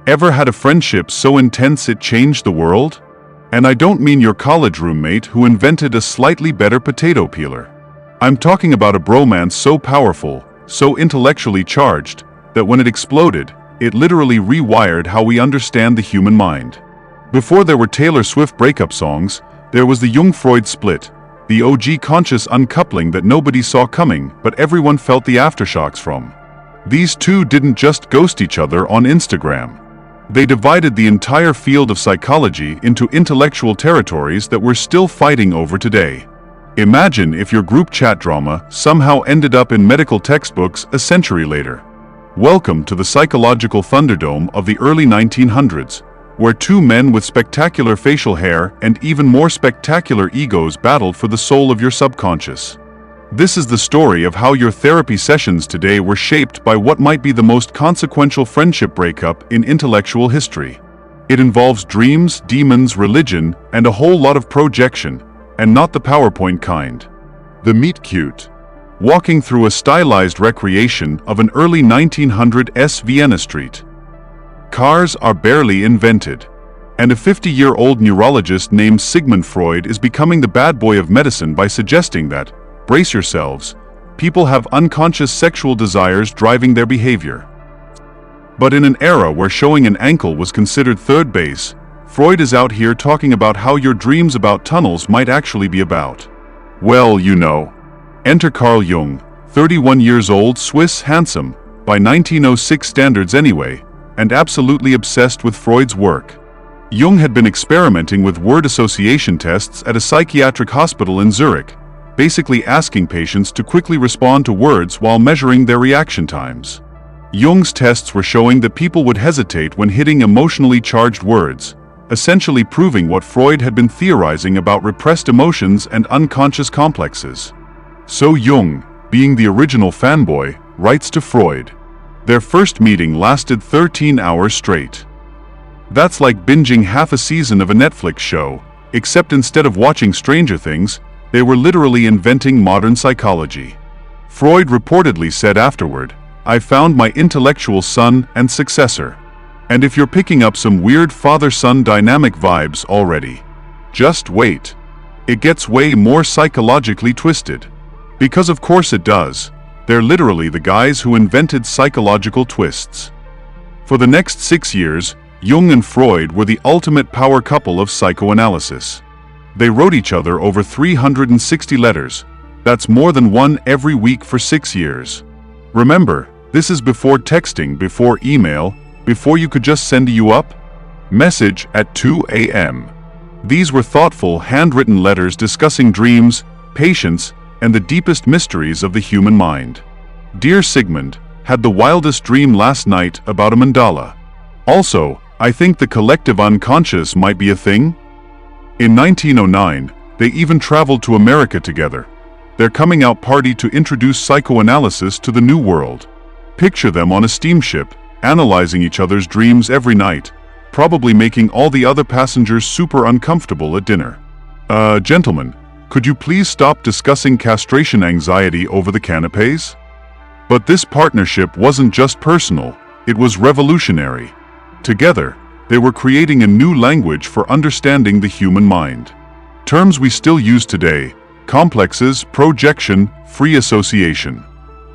Ever had a friendship so intense it changed the world? And I don't mean your college roommate who invented a slightly better potato peeler. I'm talking about a bromance so powerful, so intellectually charged, that when it exploded, it literally rewired how we understand the human mind. Before there were Taylor Swift breakup songs, there was the Jung-Freud split, the OG conscious uncoupling that nobody saw coming but everyone felt the aftershocks from. These two didn't just ghost each other on Instagram. They divided the entire field of psychology into intellectual territories that we're still fighting over today. Imagine if your group chat drama somehow ended up in medical textbooks a century later. Welcome to the psychological thunderdome of the early 1900s, where two men with spectacular facial hair and even more spectacular egos battled for the soul of your subconscious. This is the story of how your therapy sessions today were shaped by what might be the most consequential friendship breakup in intellectual history. It involves dreams, demons, religion, and a whole lot of projection, and not the PowerPoint kind. The meet cute. Walking through a stylized recreation of an early 1900s Vienna street. Cars are barely invented, and a 50-year-old neurologist named Sigmund Freud is becoming the bad boy of medicine by suggesting that, brace yourselves, people have unconscious sexual desires driving their behavior. But in an era where showing an ankle was considered third base, Freud is out here talking about how your dreams about tunnels might actually be about. Well, you know. Enter Carl Jung, 31 years old, Swiss, handsome, by 1906 standards anyway, and absolutely obsessed with Freud's work. Jung had been experimenting with word association tests at a psychiatric hospital in Zurich, basically asking patients to quickly respond to words while measuring their reaction times. Jung's tests were showing that people would hesitate when hitting emotionally charged words, essentially proving what Freud had been theorizing about repressed emotions and unconscious complexes. So Jung, being the original fanboy, writes to Freud. Their first meeting lasted 13 hours straight. That's like binging half a season of a Netflix show, except instead of watching Stranger Things, they were literally inventing modern psychology. Freud reportedly said afterward, "I found my intellectual son and successor." And if you're picking up some weird father-son dynamic vibes already, just wait. It gets way more psychologically twisted. Because of course it does. They're literally the guys who invented psychological twists. For the next 6 years, Jung and Freud were the ultimate power couple of psychoanalysis. They wrote each other over 360 letters. That's more than one every week for 6 years. Remember, this is before texting, before email, before you could just send a "you up" message at 2 a.m. These were thoughtful, handwritten letters discussing dreams, patience, and the deepest mysteries of the human mind. Dear Sigmund, had the wildest dream last night about a mandala. Also, I think the collective unconscious might be a thing. In 1909, they even traveled to America together. Their coming out party to introduce psychoanalysis to the New World. Picture them on a steamship, analyzing each other's dreams every night, probably making all the other passengers super uncomfortable at dinner. Gentlemen, could you please stop discussing castration anxiety over the canapés? But this partnership wasn't just personal, it was revolutionary. Together, they were creating a new language for understanding the human mind. Terms we still use today: complexes, projection, free association.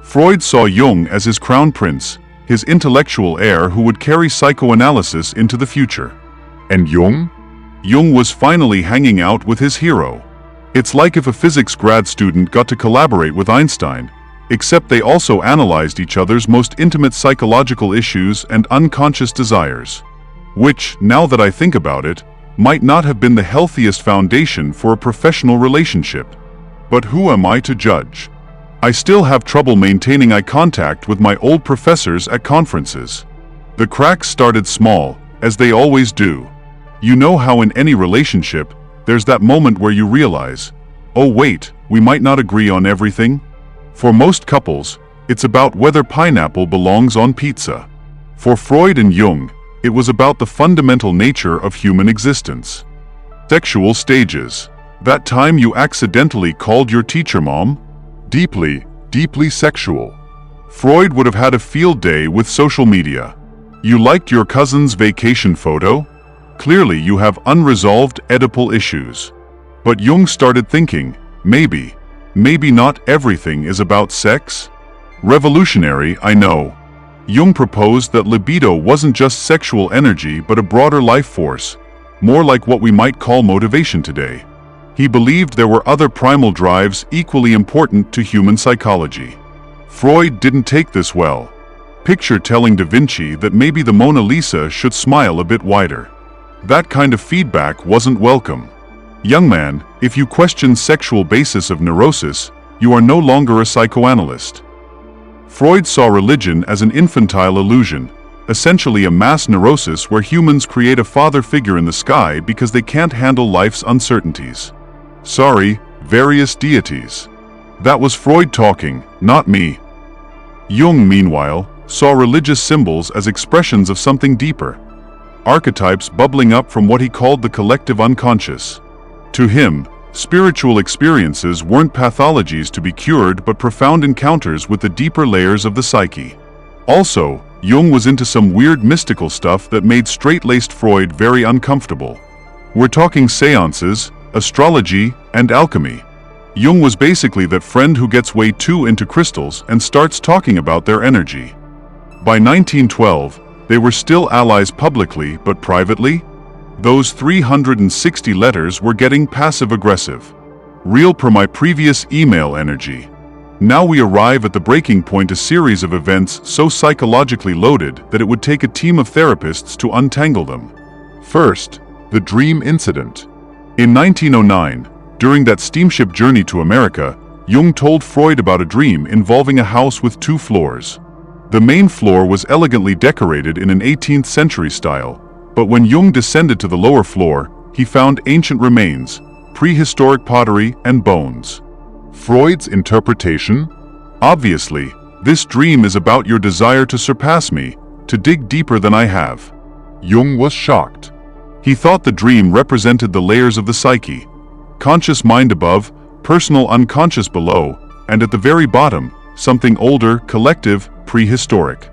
Freud saw Jung as his crown prince, his intellectual heir who would carry psychoanalysis into the future. And Jung? Jung was finally hanging out with his hero. It's like if a physics grad student got to collaborate with Einstein, except they also analyzed each other's most intimate psychological issues and unconscious desires. Which, now that I think about it, might not have been the healthiest foundation for a professional relationship. But who am I to judge? I still have trouble maintaining eye contact with my old professors at conferences. The cracks started small, as they always do. You know how in any relationship, there's that moment where you realize, oh wait, we might not agree on everything? For most couples, it's about whether pineapple belongs on pizza. For Freud and Jung, it was about the fundamental nature of human existence. Sexual stages. That time you accidentally called your teacher mom? Deeply, deeply sexual. Freud would have had a field day with social media. You liked your cousin's vacation photo? Clearly you have unresolved Oedipal issues. But Jung started thinking, maybe not everything is about sex? Revolutionary, I know. Jung proposed that libido wasn't just sexual energy but a broader life force, more like what we might call motivation today. He believed there were other primal drives equally important to human psychology. Freud didn't take this well. Picture telling Da Vinci that maybe the Mona Lisa should smile a bit wider. That kind of feedback wasn't welcome. Young man, if you question sexual basis of neurosis, you are no longer a psychoanalyst. Freud saw religion as an infantile illusion, essentially a mass neurosis where humans create a father figure in the sky because they can't handle life's uncertainties. Sorry, various deities. That was Freud talking, not me. Jung, meanwhile, saw religious symbols as expressions of something deeper. Archetypes bubbling up from what he called the collective unconscious. To him, spiritual experiences weren't pathologies to be cured but profound encounters with the deeper layers of the psyche. Also, Jung was into some weird mystical stuff that made straight-laced Freud very uncomfortable. We're talking seances, astrology, and alchemy. Jung was basically that friend who gets way too into crystals and starts talking about their energy. By 1912, they were still allies publicly, but privately? Those 360 letters were getting passive-aggressive. Real per my previous email energy. Now we arrive at the breaking point, a series of events so psychologically loaded that it would take a team of therapists to untangle them. First, the dream incident. In 1909, during that steamship journey to America, Jung told Freud about a dream involving a house with 2 floors. The main floor was elegantly decorated in an 18th century style, but when Jung descended to the lower floor, he found ancient remains, prehistoric pottery, and bones. Freud's interpretation? Obviously, this dream is about your desire to surpass me, to dig deeper than I have. Jung was shocked. He thought the dream represented the layers of the psyche, conscious mind above, personal unconscious below, and at the very bottom, something older, collective, prehistoric.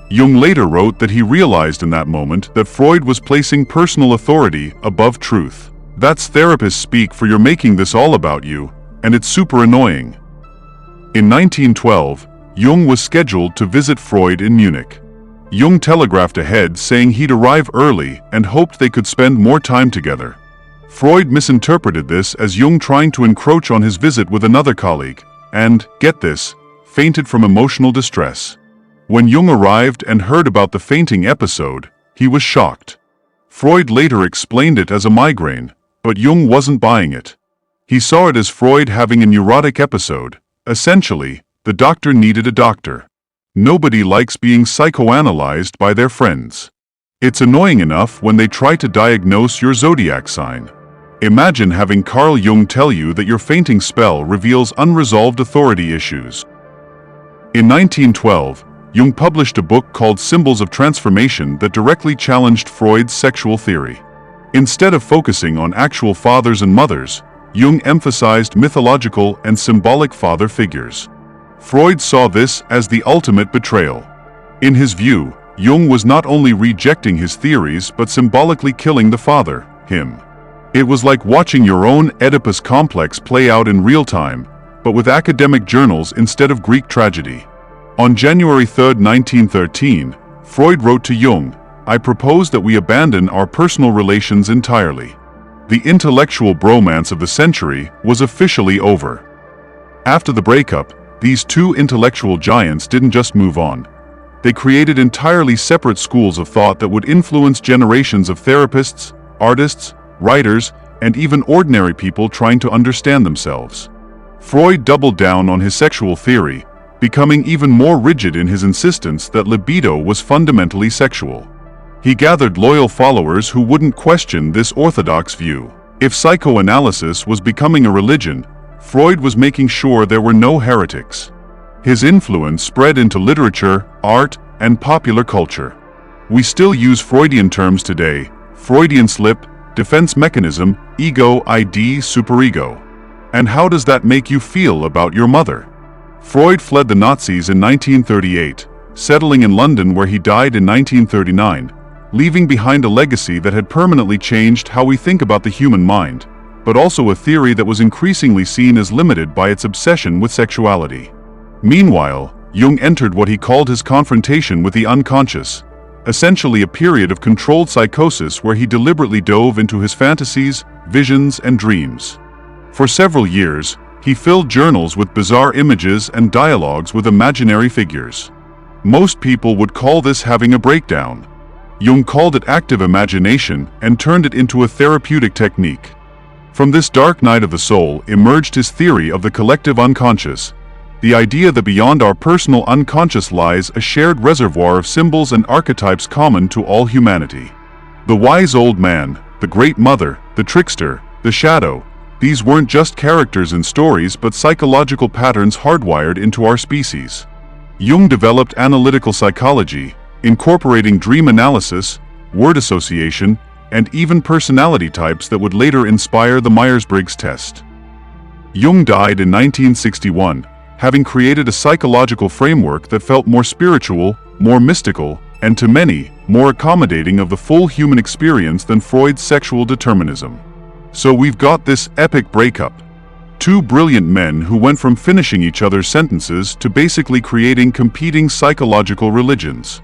Jung later wrote that he realized in that moment that Freud was placing personal authority above truth. That's therapists speak for you're making this all about you, and it's super annoying. In 1912, Jung was scheduled to visit Freud in Munich. Jung telegraphed ahead saying he'd arrive early and hoped they could spend more time together. Freud misinterpreted this as Jung trying to encroach on his visit with another colleague, and, get this, fainted from emotional distress. When Jung arrived and heard about the fainting episode, he was shocked. Freud later explained it as a migraine, but Jung wasn't buying it. He saw it as Freud having a neurotic episode. Essentially, the doctor needed a doctor. Nobody likes being psychoanalyzed by their friends. It's annoying enough when they try to diagnose your zodiac sign. Imagine having Carl Jung tell you that your fainting spell reveals unresolved authority issues. In 1912, Jung published a book called Symbols of Transformation that directly challenged Freud's sexual theory. Instead of focusing on actual fathers and mothers, Jung emphasized mythological and symbolic father figures. Freud saw this as the ultimate betrayal. In his view, Jung was not only rejecting his theories but symbolically killing the father, him. It was like watching your own Oedipus complex play out in real time, but with academic journals instead of Greek tragedy. On January 3, 1913, Freud wrote to Jung, "I propose that we abandon our personal relations entirely." The intellectual bromance of the century was officially over. After the breakup, these two intellectual giants didn't just move on. They created entirely separate schools of thought that would influence generations of therapists, artists, writers, and even ordinary people trying to understand themselves. Freud doubled down on his sexual theory, becoming even more rigid in his insistence that libido was fundamentally sexual. He gathered loyal followers who wouldn't question this orthodox view. If psychoanalysis was becoming a religion, Freud was making sure there were no heretics. His influence spread into literature, art, and popular culture. We still use Freudian terms today: Freudian slip, defense mechanism, ego ID, superego. And how does that make you feel about your mother? Freud fled the Nazis in 1938, settling in London where he died in 1939, leaving behind a legacy that had permanently changed how we think about the human mind, but also a theory that was increasingly seen as limited by its obsession with sexuality. Meanwhile, Jung entered what he called his confrontation with the unconscious, essentially a period of controlled psychosis where he deliberately dove into his fantasies, visions, and dreams. For several years, he filled journals with bizarre images and dialogues with imaginary figures. Most people would call this having a breakdown. Jung called it active imagination and turned it into a therapeutic technique. From this dark night of the soul emerged his theory of the collective unconscious, the idea that beyond our personal unconscious lies a shared reservoir of symbols and archetypes common to all humanity. The wise old man, the great mother, the trickster, the shadow, these weren't just characters in stories but psychological patterns hardwired into our species. Jung developed analytical psychology, incorporating dream analysis, word association, and even personality types that would later inspire the Myers-Briggs test. Jung died in 1961, having created a psychological framework that felt more spiritual, more mystical, and to many, more accommodating of the full human experience than Freud's sexual determinism. So we've got this epic breakup. Two brilliant men who went from finishing each other's sentences to basically creating competing psychological religions.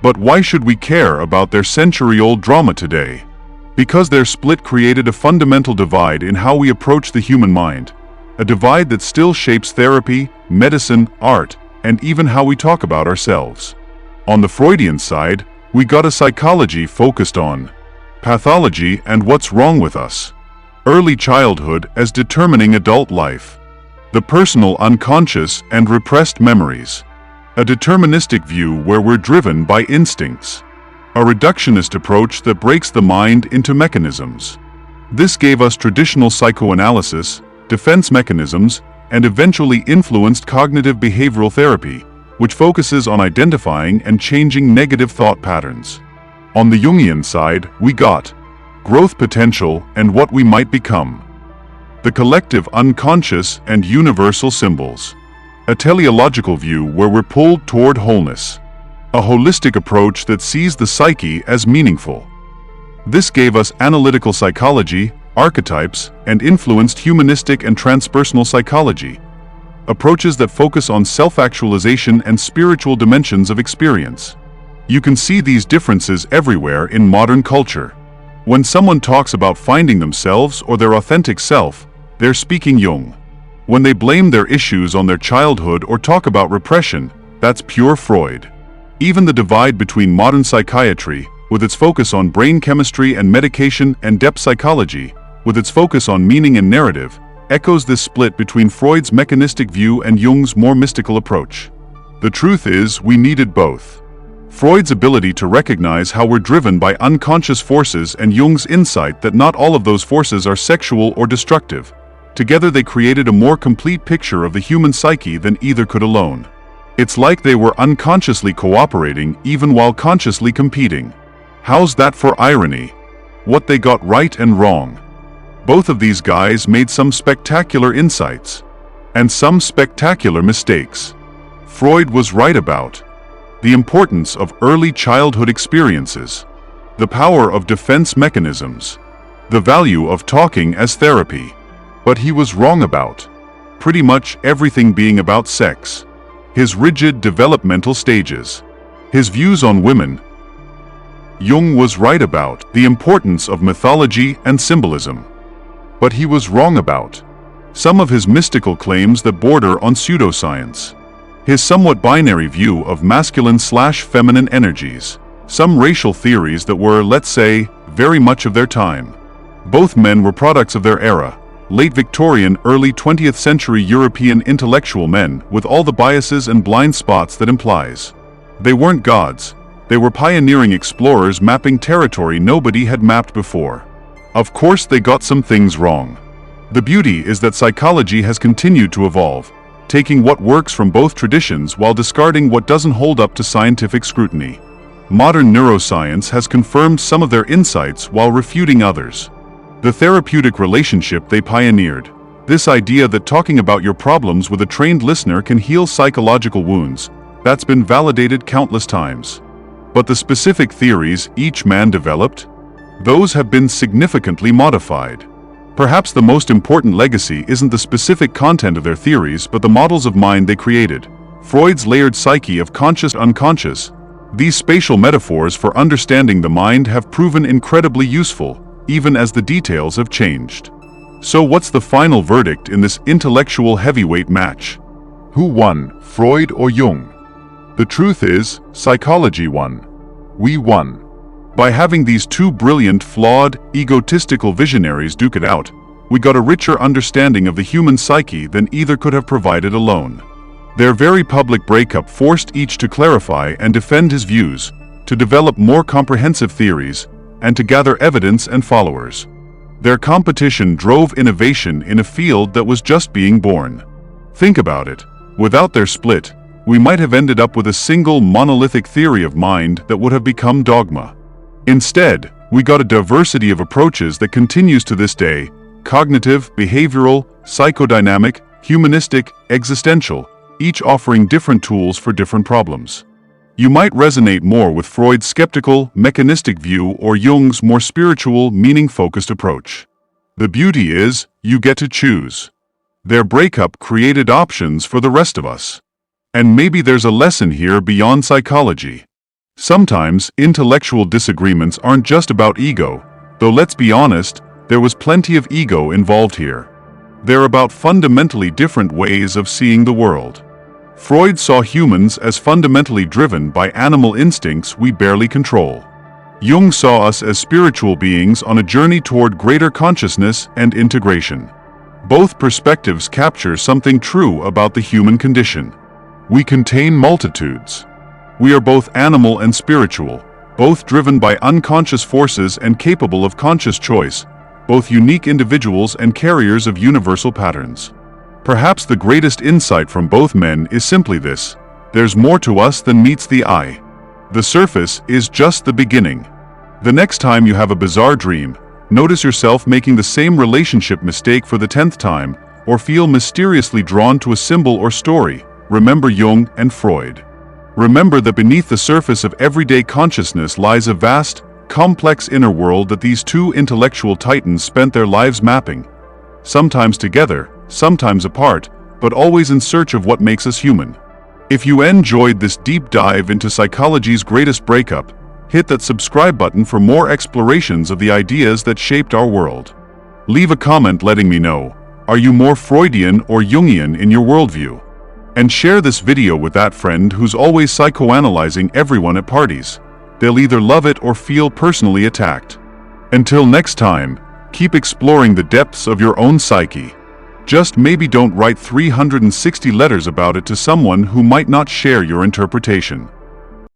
But why should we care about their century-old drama today? Because their split created a fundamental divide in how we approach the human mind, a divide that still shapes therapy, medicine, art, and even how we talk about ourselves. On the Freudian side, we got a psychology focused on pathology and what's wrong with us, early childhood as determining adult life, the personal unconscious and repressed memories, a deterministic view where we're driven by instincts, a reductionist approach that breaks the mind into mechanisms. This gave us traditional psychoanalysis, defense mechanisms, and eventually influenced cognitive behavioral therapy, which focuses on identifying and changing negative thought patterns. On the Jungian side, we got growth potential and what we might become, the collective unconscious and universal symbols, a teleological view where we're pulled toward wholeness, a holistic approach that sees the psyche as meaningful. This gave us analytical psychology, archetypes, and influenced humanistic and transpersonal psychology, approaches that focus on self-actualization and spiritual dimensions of experience. You can see these differences everywhere in modern culture. When someone talks about finding themselves or their authentic self, they're speaking Jung. When they blame their issues on their childhood or talk about repression, that's pure Freud. Even the divide between modern psychiatry, with its focus on brain chemistry and medication, and depth psychology, with its focus on meaning and narrative, echoes this split between Freud's mechanistic view and Jung's more mystical approach. The truth is, we needed both. Freud's ability to recognize how we're driven by unconscious forces and Jung's insight that not all of those forces are sexual or destructive. Together they created a more complete picture of the human psyche than either could alone. It's like they were unconsciously cooperating even while consciously competing. How's that for irony? What they got right and wrong. Both of these guys made some spectacular insights, and some spectacular mistakes. Freud was right about the importance of early childhood experiences, the power of defense mechanisms, the value of talking as therapy. But he was wrong about pretty much everything being about sex, his rigid developmental stages, his views on women. Jung was right about the importance of mythology and symbolism. But he was wrong about some of his mystical claims that border on pseudoscience, his somewhat binary view of masculine/feminine energies, some racial theories that were, let's say, very much of their time. Both men were products of their era, late Victorian, early 20th century European intellectual men with all the biases and blind spots that implies. They weren't gods, they were pioneering explorers mapping territory nobody had mapped before. Of course they got some things wrong. The beauty is that psychology has continued to evolve, taking what works from both traditions while discarding what doesn't hold up to scientific scrutiny. Modern neuroscience has confirmed some of their insights while refuting others. The therapeutic relationship they pioneered, this idea that talking about your problems with a trained listener can heal psychological wounds, That's been validated countless times. But the specific theories each man developed? Those have been significantly modified. Perhaps the most important legacy isn't the specific content of their theories but the models of mind they created. Freud's layered psyche of conscious-unconscious. These spatial metaphors for understanding the mind have proven incredibly useful, even as the details have changed. So what's the final verdict in this intellectual heavyweight match? Who won, Freud or Jung? The truth is, psychology won. We won. By having these two brilliant, flawed, egotistical visionaries duke it out, we got a richer understanding of the human psyche than either could have provided alone. Their very public breakup forced each to clarify and defend his views, to develop more comprehensive theories, and to gather evidence and followers. Their competition drove innovation in a field that was just being born. Think about it. Without their split, we might have ended up with a single monolithic theory of mind that would have become dogma. Instead, we got a diversity of approaches that continues to this day: cognitive, behavioral, psychodynamic, humanistic, existential, each offering different tools for different problems. You might resonate more with Freud's skeptical, mechanistic view or Jung's more spiritual, meaning-focused approach. The beauty is, you get to choose. Their breakup created options for the rest of us. And maybe there's a lesson here beyond psychology. Sometimes, intellectual disagreements aren't just about ego, though let's be honest, there was plenty of ego involved here. They're about fundamentally different ways of seeing the world. Freud saw humans as fundamentally driven by animal instincts we barely control. Jung saw us as spiritual beings on a journey toward greater consciousness and integration. Both perspectives capture something true about the human condition. We contain multitudes. We are both animal and spiritual, both driven by unconscious forces and capable of conscious choice, both unique individuals and carriers of universal patterns. Perhaps the greatest insight from both men is simply this: there's more to us than meets the eye. The surface is just the beginning. The next time you have a bizarre dream, notice yourself making the same relationship mistake for the 10th time, or feel mysteriously drawn to a symbol or story. Remember Jung and Freud. Remember that beneath the surface of everyday consciousness lies a vast, complex inner world that these two intellectual titans spent their lives mapping. Sometimes together, sometimes apart, but always in search of what makes us human. If you enjoyed this deep dive into psychology's greatest breakup, hit that subscribe button for more explorations of the ideas that shaped our world. Leave a comment letting me know, are you more Freudian or Jungian in your worldview? And share this video with that friend who's always psychoanalyzing everyone at parties. They'll either love it or feel personally attacked. Until next time, keep exploring the depths of your own psyche. Just maybe don't write 360 letters about it to someone who might not share your interpretation.